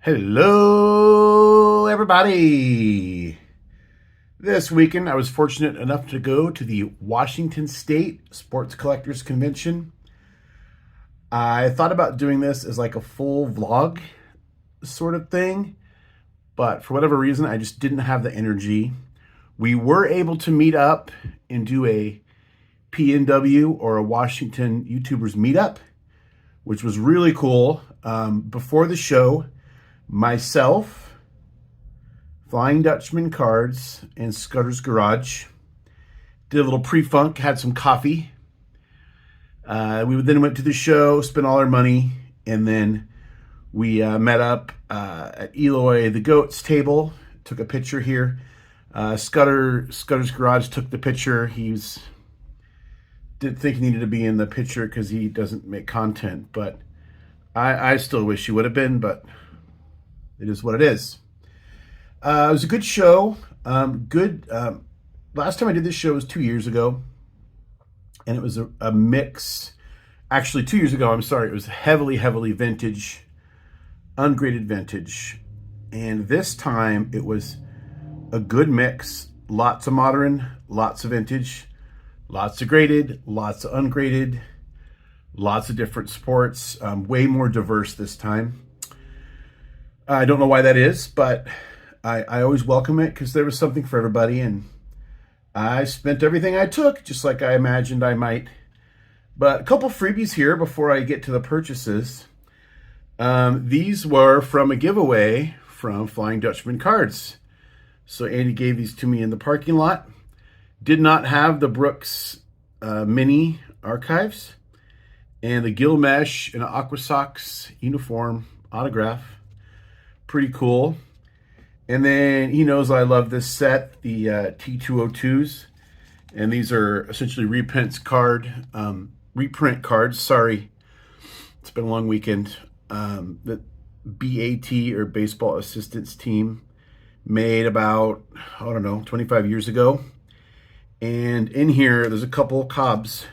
Hello, everybody. This weekend, I was fortunate enough to go to the Washington State Sports Collectors Convention. I thought about doing this as like a full vlog sort of thing, but for whatever reason, I just didn't have the energy. We were able to meet up and do a PNW or a Washington YouTubers meetup, which was really cool. Before the show, myself, Flying Dutchman Cards, and Scudder's Garage did a little pre-funk, had some coffee. We then went to the show, spent all our money, and then we met up at Eloy the Goat's table, took a picture here. Scudder's Garage took the picture. Didn't think he needed to be in the picture because he doesn't make content, but I still wish he would have been, but it is what it is. It was a good show. Last time I did this show was 2 years ago, and it was a mix. Actually, 2 years ago, I'm sorry, it was heavily vintage, ungraded vintage. And this time it was a good mix. Lots of modern, lots of vintage, lots of graded, lots of ungraded, lots of different sports. Way more diverse this time. I don't know why that is, but I always welcome it because there was something for everybody, and I spent everything I took, just like I imagined I might. But a couple freebies here before I get to the purchases. These were from a giveaway from Flying Dutchman Cards. So Andy gave these to me in the parking lot. Did not have the Brooks mini archives and the Gilmesh and Aqua Sox uniform autograph. Pretty cool. And then he knows I love this set, the T202s. And these are essentially reprint cards. Sorry, it's been a long weekend. The BAT, or Baseball Assistance Team, made about, 25 years ago. And in here, there's a couple Cobbs.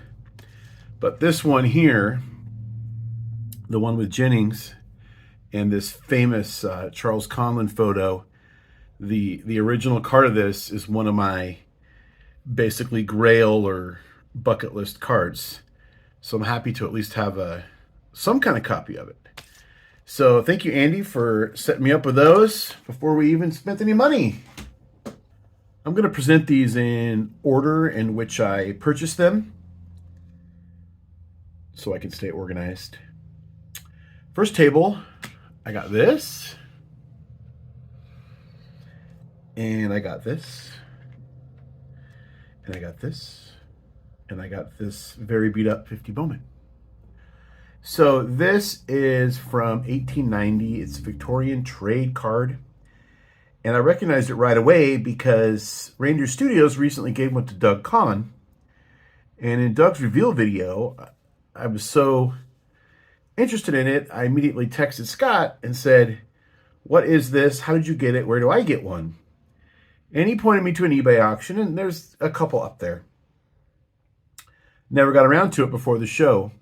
But this one here, the one with Jennings, and this famous Charles Conlon photo, the original card of this is one of my basically grail or bucket list cards. So I'm happy to at least have some kind of copy of it. So thank you, Andy, for setting me up with those before we even spent any money. I'm going to present these in order in which I purchased them so I can stay organized. First table, I got this, and I got this, and I got this, and I got this very beat up 50 Bowman. So this is from 1890. It's a Victorian trade card. And I recognized it right away because Reindeer Studios recently gave one to Doug Kahn. And in Doug's reveal video, I was so interested in it, I immediately texted Scott and said, "What is this? How did you get it? Where do I get one?" And he pointed me to an eBay auction, and there's a couple up there. Never got around to it before the show.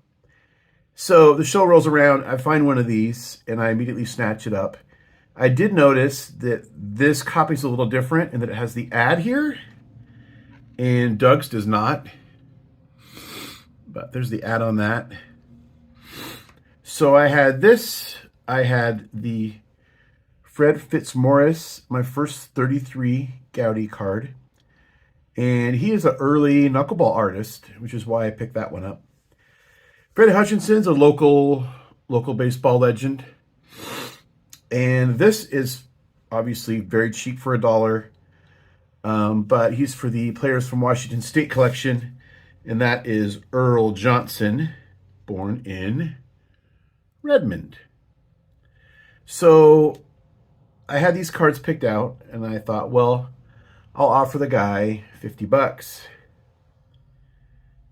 So the show rolls around, I find one of these, and I immediately snatch it up. I did notice that this copy's a little different and that it has the ad here, and Doug's does not. But there's the ad on that. So I had this. I had the Fred Fitzmaurice, my first 33 Gaudy card. And he is an early knuckleball artist, which is why I picked that one up. Freddie Hutchinson's a local baseball legend. And this is obviously very cheap for $1. But he's for the Players from Washington State collection. And that is Earl Johnson, born in Redmond. So I had these cards picked out, and I thought, well, I'll offer the guy $50.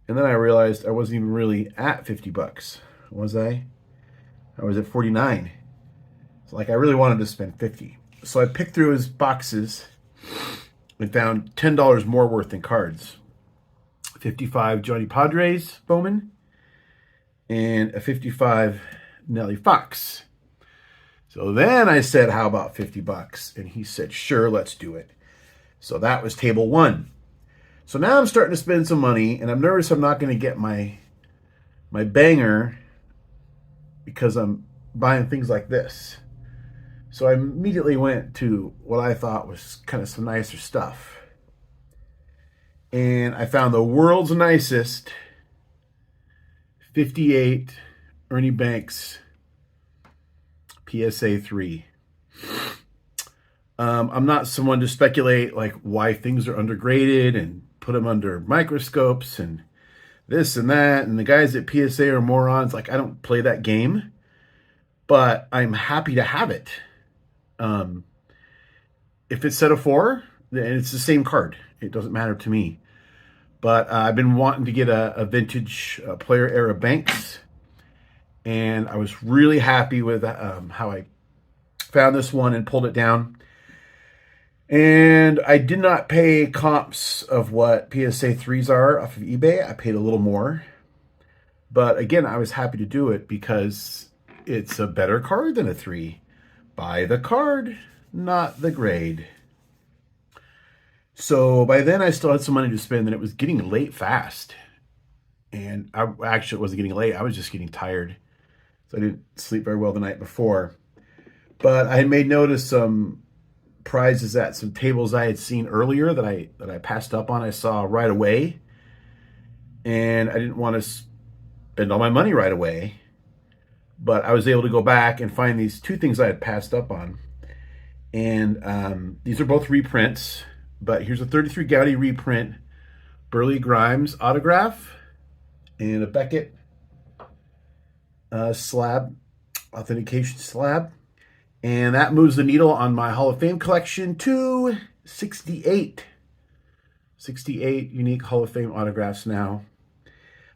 And then I realized I wasn't even really at $50, was I? I was at 49. So like I really wanted to spend 50. So I picked through his boxes and found $10 more worth in cards. 55 Johnny Padres Bowman and a 55 Nellie Fox. So then I said, how about 50 bucks? And he said, sure, let's do it. So that was table one. So now I'm starting to spend some money, and I'm nervous I'm not going to get my banger because I'm buying things like this. So I immediately went to what I thought was kind of some nicer stuff. And I found the world's nicest 58 Ernie Banks PSA 3. I'm not someone to speculate like why things are undergraded and put them under microscopes and this and that. And the guys at PSA are morons. Like, I don't play that game, but I'm happy to have it. If it's set of 4, then it's the same card. It doesn't matter to me. But I've been wanting to get a vintage player era Banks. And I was really happy with how I found this one and pulled it down. And I did not pay comps of what PSA 3s are off of eBay. I paid a little more. But again, I was happy to do it because it's a better card than a 3. Buy the card, not the grade. So by then I still had some money to spend, and it was getting late fast. And I actually wasn't getting late. I was just getting tired. So I didn't sleep very well the night before. But I had made note of some prizes at some tables I had seen earlier that I passed up on. I saw right away. And I didn't want to spend all my money right away. But I was able to go back and find these 2 things I had passed up on. And these are both reprints. But here's a 33 Gaudy reprint, Burley Grimes autograph, and a Beckett slab, authentication slab. And that moves the needle on my Hall of Fame collection to 68. 68 unique Hall of Fame autographs now.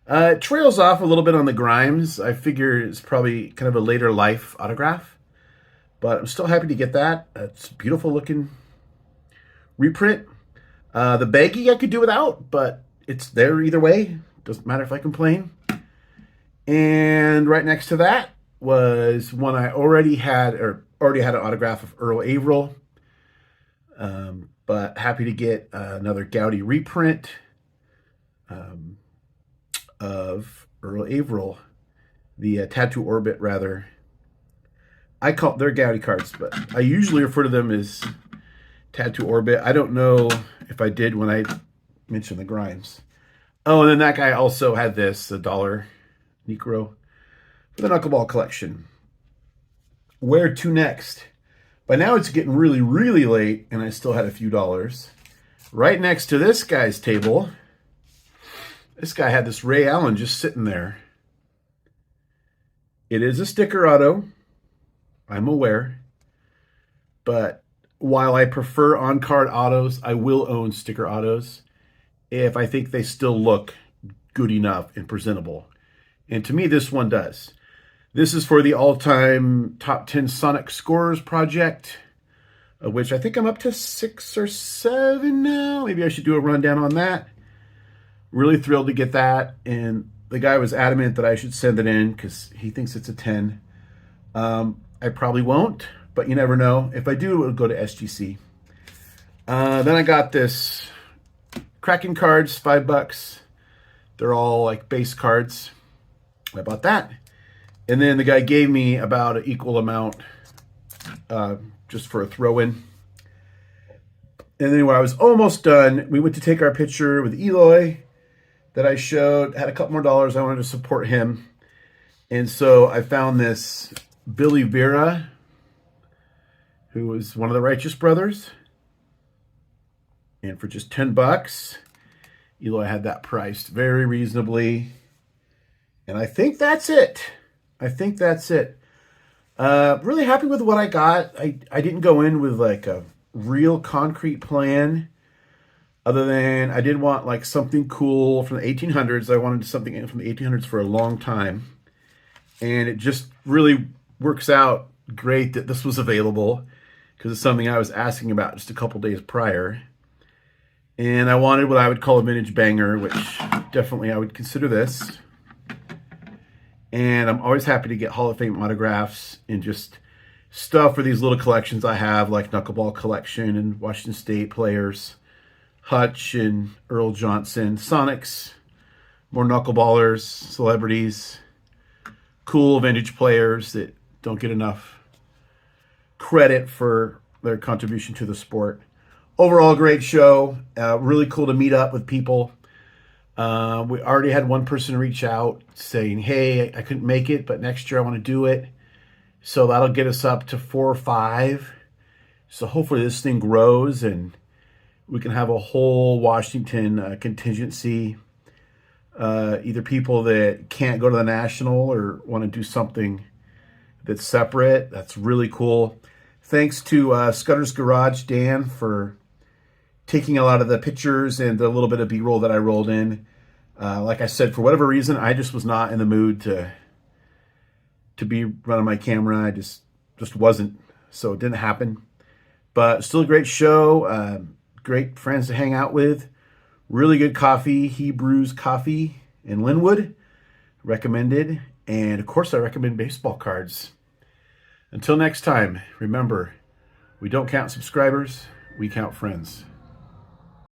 It trails off a little bit on the Grimes. I figure it's probably kind of a later life autograph. But I'm still happy to get that. It's a beautiful looking reprint. The baggie I could do without, but it's there either way. Doesn't matter if I complain. And right next to that was one I already had an autograph of Earl Averill. But happy to get another Gaudy reprint of Earl Averill, the Tattoo Orbit rather. I call they're Gaudy cards, but I usually refer to them as Tattoo Orbit. I don't know if I did when I mentioned the Grimes. Oh, and then that guy also had this, the $1 Necro for the Knuckleball collection. Where to next? By now it's getting really, really late, and I still had a few dollars. Right next to this guy's table, this guy had this Ray Allen just sitting there. It is a sticker auto, I'm aware, but while I prefer on-card autos, I will own sticker autos if I think they still look good enough and presentable. And to me, this one does. This is for the all-time top 10 Sonic Scorers project, of which I think I'm up to 6 or 7 now. Maybe I should do a rundown on that. Really thrilled to get that. And the guy was adamant that I should send it in because he thinks it's a 10. I probably won't, but you never know. If I do, it'll go to SGC. Then I got this Kraken cards, $5. They're all like base cards. I bought that. And then the guy gave me about an equal amount just for a throw-in. And then when I was almost done, we went to take our picture with Eloy that I showed. Had a couple more dollars. I wanted to support him. And so I found this Billy Vera, who was one of the Righteous Brothers. And for just $10, Eloy had that priced very reasonably. And I think that's it. Really happy with what I got. I didn't go in with like a real concrete plan, other than I did want like something cool from the 1800s. I wanted something from the 1800s for a long time. And it just really works out great that this was available because it's something I was asking about just a couple days prior. And I wanted what I would call a vintage banger, which definitely I would consider this. And I'm always happy to get Hall of Fame autographs and just stuff for these little collections I have, like Knuckleball Collection and Washington State players, Hutch and Earl Johnson, Sonics, more knuckleballers, celebrities, cool vintage players that don't get enough credit for their contribution to the sport. Overall, great show. Really cool to meet up with people. We already had one person reach out saying, hey, I couldn't make it, but next year I want to do it. So that'll get us up to 4 or 5. So hopefully this thing grows and we can have a whole Washington contingency. Either people that can't go to the National or want to do something that's separate. That's really cool. Thanks to Scudder's Garage, Dan, for taking a lot of the pictures and the little bit of B-roll that I rolled in. Like I said, for whatever reason, I just was not in the mood to be running my camera. I just wasn't, so it didn't happen. But still a great show. Great friends to hang out with. Really good coffee, Hebrews Coffee in Linwood. Recommended. And of course, I recommend baseball cards. Until next time, remember, we don't count subscribers, we count friends.